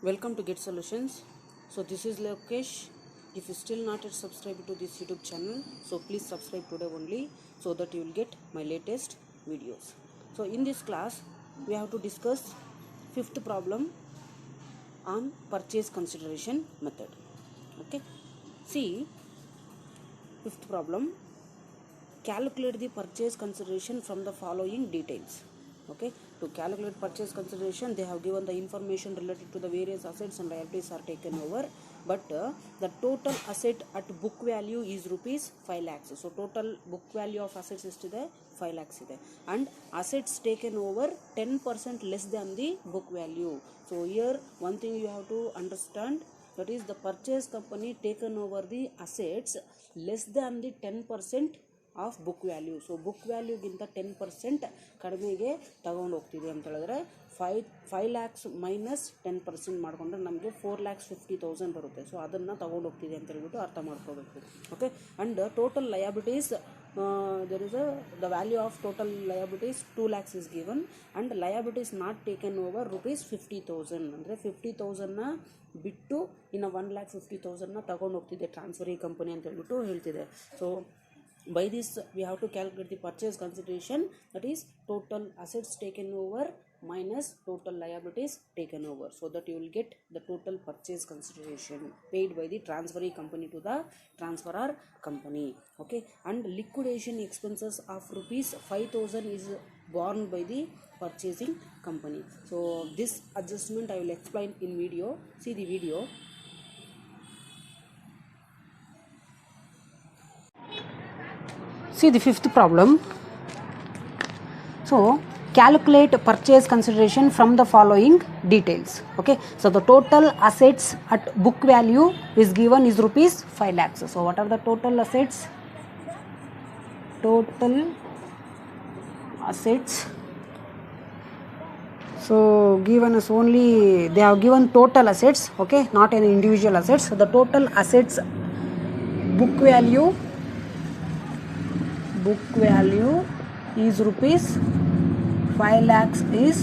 Welcome to Get Solutions. So this is Lokesh. If you still not yet subscribed to this YouTube channel, so please subscribe today only so that you will get my latest videos. So in this class, we have to discuss fifth problem on purchase consideration method. Okay. See, fifth problem. Calculate the purchase consideration from the following details. Okay, to calculate purchase consideration, they have given the information related to the various assets and liabilities are taken over, but the total asset at book value is rupees 5 lakhs. So total book value of assets is to the 5 lakhs ide, and assets taken over 10% less than the book value. So here one thing you have to understand, that is the purchase company taken over the assets less than the 10% of book value. So book ವ್ಯಾಲ್ಯೂಗಿಂತ 10% ಕಡಿಮೆಗೆ ತಗೊಂಡು ಹೋಗ್ತಿದೆ ಅಂತ ಹೇಳಿದ್ರೆ 5 lakhs minus 10% ಮಾಡಿಕೊಂಡ್ರೆ ನಮಗೆ 4,50,000 ಬರುತ್ತೆ. So ಅದನ್ನು ತಗೊಂಡು ಹೋಗ್ತಿದೆ ಅಂತ ಹೇಳ್ಬಿಟ್ಟು ಅರ್ಥ ಮಾಡ್ಕೋಬೇಕು. Okay, and total liabilities, there is the value of total liabilities 2 lakhs is given, and liabilities not taken over rupees 50,000. ಅಂದರೆ 50,000ನ ಬಿಟ್ಟು ಇನ್ನು 1,50,000ನ ತಗೊಂಡು ಹೋಗ್ತಿದೆ ಟ್ರಾನ್ಸ್ಫರಿ ಕಂಪನಿ ಅಂತ ಹೇಳ್ಬಿಟ್ಟು ಹೇಳ್ತಿದೆ. So by this we have to calculate the purchase consideration, that is total assets taken over minus total liabilities taken over, so that you will get the total purchase consideration paid by the transferee company to the transferor company. Okay, and liquidation expenses of rupees 5,000 is borne by the purchasing company. So this adjustment I will explain in video. See the video. See the fifth problem. So calculate purchase consideration from the following details. Okay, so the total assets at book value is given is rupees 5 lakhs. So what are the total assets? Total assets. So given us only, they have given total assets. Okay, not any individual assets. So the total assets book value is rupees 5 lakhs is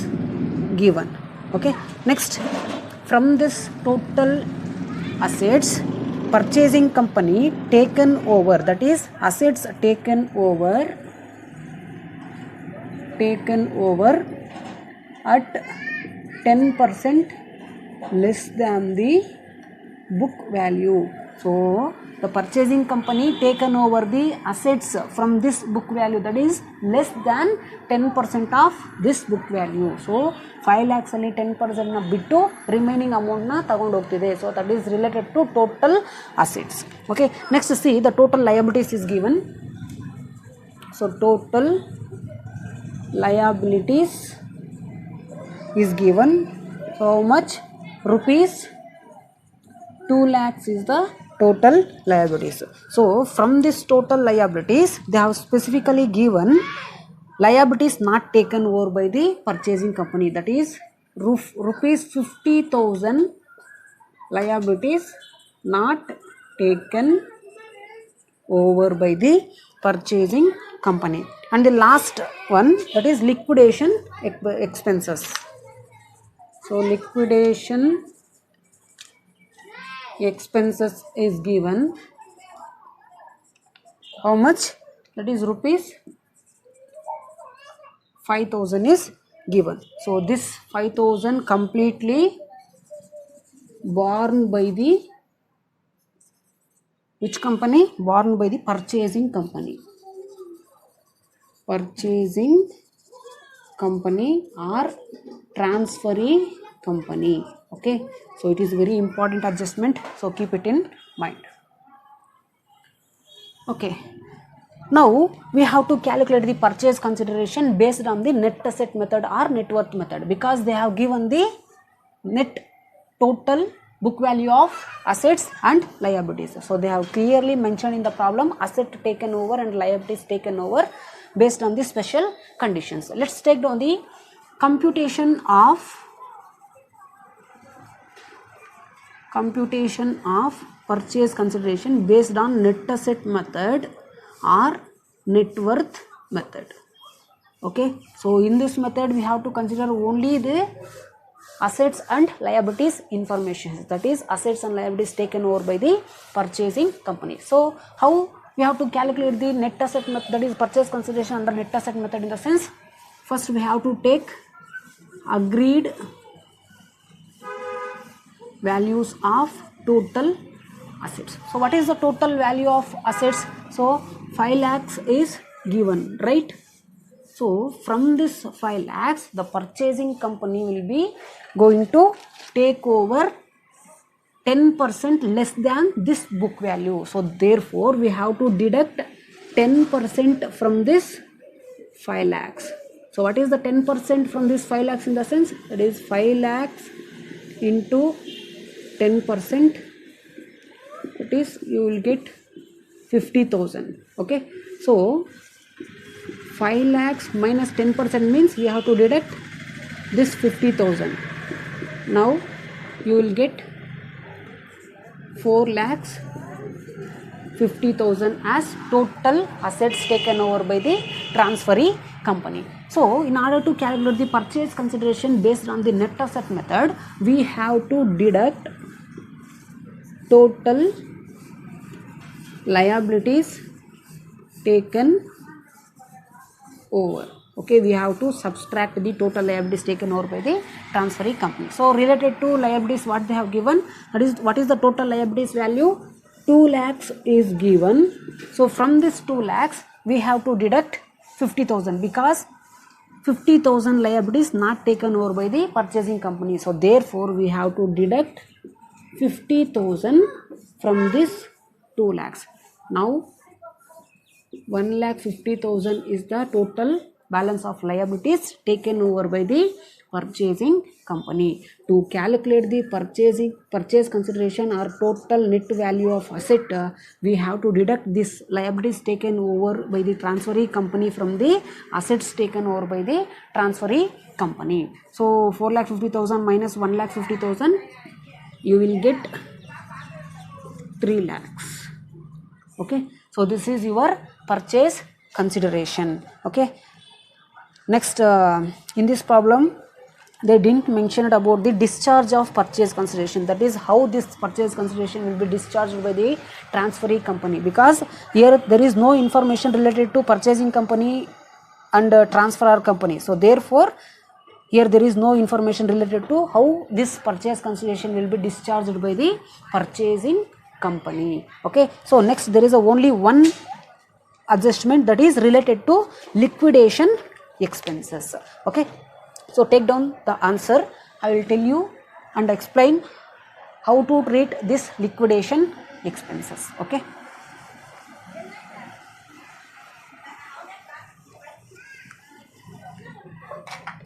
given. Okay, next, from this total assets, purchasing company taken over, that is assets taken over at 10% less than the book value. So the purchasing company taken over the assets from this book value, that is less than 10% of this book value. So 5 lakhs ಅಲ್ಲಿ 10% ನ ಬಿಟ್ಟು remaining amount ನ ತಗೊಂಡು ಹೋಗ್ತಿದೆ. So that is related to total assets. Okay, next see the total liabilities is given. So total liabilities is given. So how much? Rupees 2 lakhs is the total liabilities. So from this total liabilities, they have specifically given liabilities not taken over by the purchasing company, that is rupees 50,000 liabilities not taken over by the purchasing company. And the last one, that is liquidation expenses. So liquidation expenses is given. How much? That is rupees 5,000 is given. So this 5,000 completely borne by the which company? Borne by the purchasing company. Purchasing company or transferee company. Okay, so it is very important adjustment, so keep it in mind. Okay, now we have to calculate the purchase consideration based on the net asset method or net worth method, because they have given the net total book value of assets and liabilities. So they have clearly mentioned in the problem asset taken over and liabilities taken over based on the special conditions. Let's take down the computation of purchase consideration based on net asset method or net worth method. Okay, so in this method we have to consider only the assets and liabilities information, that is assets and liabilities taken over by the purchasing company. So how we have to calculate the net asset method, that is purchase consideration under net asset method, in the sense, first we have to take agreed values of total assets. So what is the total value of assets? So 5 lakhs is given, right? So from this 5 lakhs, the purchasing company will be going to take over 10% less than this book value. So therefore we have to deduct 10% from this 5 lakhs. So what is the 10% from this 5 lakhs, in the sense, that is 5 lakhs into 10%, that is you will get 50,000. Okay, so 5 lakhs minus 10% means we have to deduct this 50,000. Now you will get 4 lakhs 50,000 as total assets taken over by the transferee company. So in order to calculate the purchase consideration based on the net asset method, we have to deduct total liabilities taken over. Okay, we have to subtract the total liabilities taken over by the transferee company. So related to liabilities, what they have given, that is, what is the total liabilities value? 2 lakhs is given. So from this 2 lakhs we have to deduct 50,000, because 50,000 liabilities not taken over by the purchasing company. So therefore we have to deduct 50,000 from this 2 lakhs. Now 1,50,000 is the total balance of liabilities taken over by the purchasing company. To calculate the purchase consideration or total net value of asset, we have to deduct this liabilities taken over by the transferee company from the assets taken over by the transferee company. So 4,50,000 minus 1,50,000, you will get 3 lakhs. Okay, so this is your purchase consideration. Okay, next, in this problem they didn't mention it about the discharge of purchase consideration, that is how this purchase consideration will be discharged by the transferee company, because here there is no information related to purchasing company and transferor company. So therefore here there is no information related to how this purchase consideration will be discharged by the purchasing company. Okay, so next there is only one adjustment, that is related to liquidation expenses. Okay, so take down the answer. I will tell you and explain how to treat this liquidation expenses. Okay,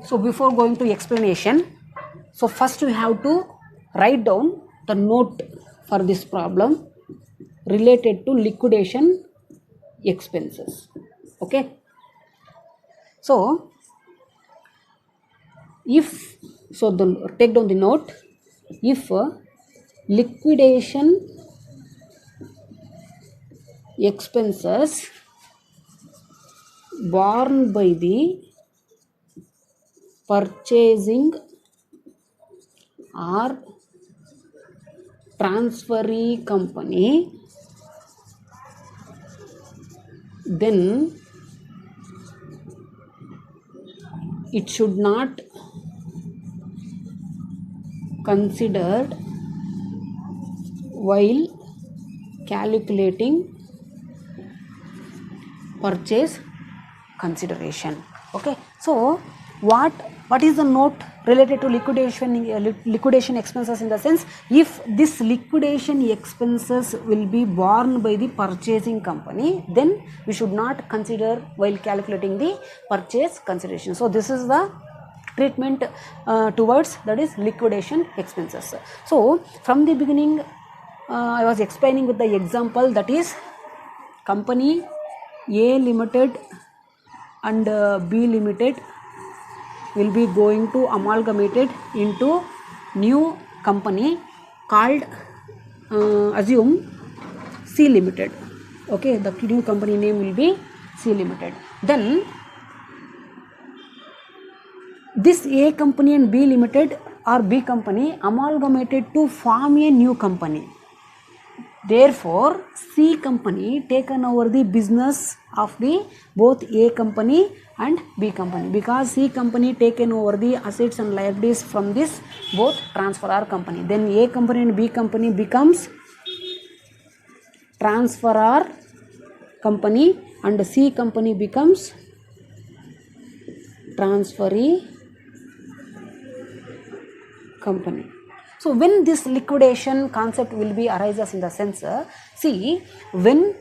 so before going to explanation, so first we have to write down the note for this problem related to liquidation expenses. Okay, so if, so take down the note, if liquidation expenses borne by the purchasing or transferee company, then it should not considered while calculating purchase consideration. Okay, so what is the note related to liquidation expenses, in the sense, if this liquidation expenses will be borne by the purchasing company, then we should not consider while calculating the purchase consideration. So this is the treatment towards, that is liquidation expenses. So from the beginning I was explaining with the example, that is company A Limited and B Limited will be going to amalgamated into new company called assume C Limited. Okay, the new company name will be C Limited. Then this A company and B Limited or B company amalgamated to form a new company. Therefore, C company taken over the business of the both A company and B company, because C company taken over the assets and liabilities from this both transferor company. Then A company and B company becomes transferor company and C company becomes transferee company. So when this liquidation concept will be arises in the sense, see, when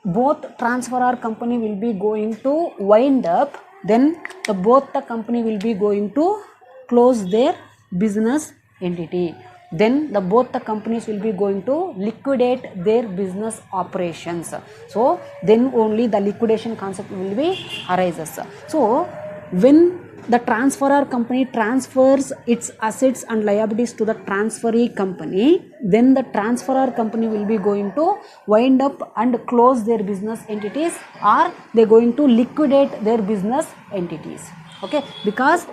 both transferor company will be going to wind up, then both the company will be going to close their business entity. Then both the companies will be going to liquidate their business operations. So then only the liquidation concept will be arises. So when the transferor company transfers its assets and liabilities to the transferee company, then the transferor company will be going to wind up and close their business entities, or they are going to liquidate their business entities. Okay, because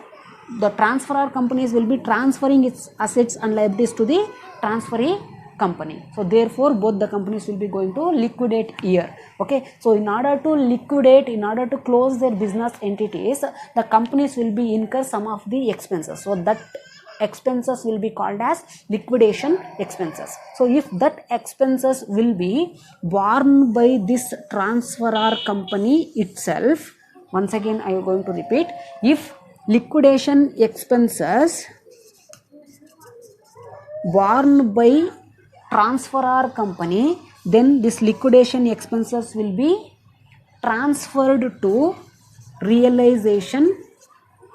the transferor companies will be transferring its assets and liabilities to the transferee company. So therefore both the companies will be going to liquidate here. Okay, so in order to liquidate, in order to close their business entities, the companies will be incur some of the expenses. So that expenses will be called as liquidation expenses. So if that expenses will be borne by this transferor company itself, once again I am going to repeat, if liquidation expenses borne by transferor company, then this liquidation expenses will be transferred to realization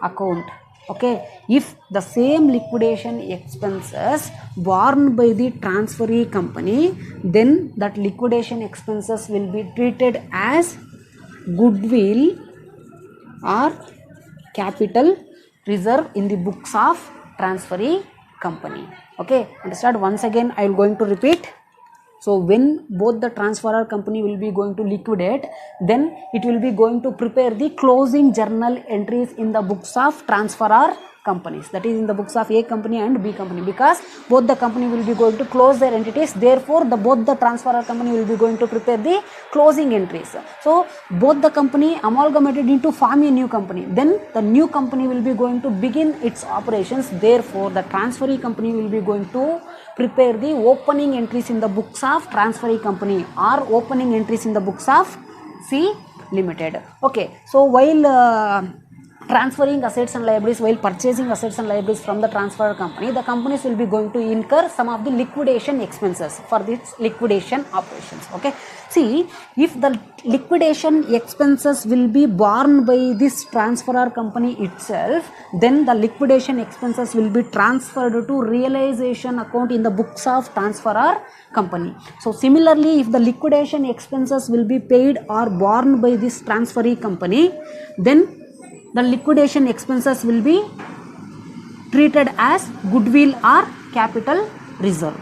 account. Okay, if the same liquidation expenses borne by the transferee company, then that liquidation expenses will be treated as goodwill or capital reserve in the books of transferee company. Okay, understand? Once again I will going to repeat. So when both the transferor company will be going to liquidate, then it will be going to prepare the closing journal entries in the books of transferor companies, that is in the books of A company and B company, because both the company will be going to close their entities. Therefore both the transferor company will be going to prepare the closing entries. So both the company amalgamated into form a new company, then the new company will be going to begin its operations. Therefore the transferee company will be going to prepare the opening entries in the books of transferee company or opening entries in the books of C Limited. Okay, so while transferring assets and liabilities, while purchasing assets and liabilities from the transfer company, the companies will be going to incur some of the liquidation expenses for this liquidation operations. Okay, see, if the liquidation expenses will be borne by this transferor company itself, then the liquidation expenses will be transferred to realization account in the books of transferor company. So similarly, if the liquidation expenses will be paid or borne by this transferee company, then the liquidation expenses will be treated as goodwill or capital reserve.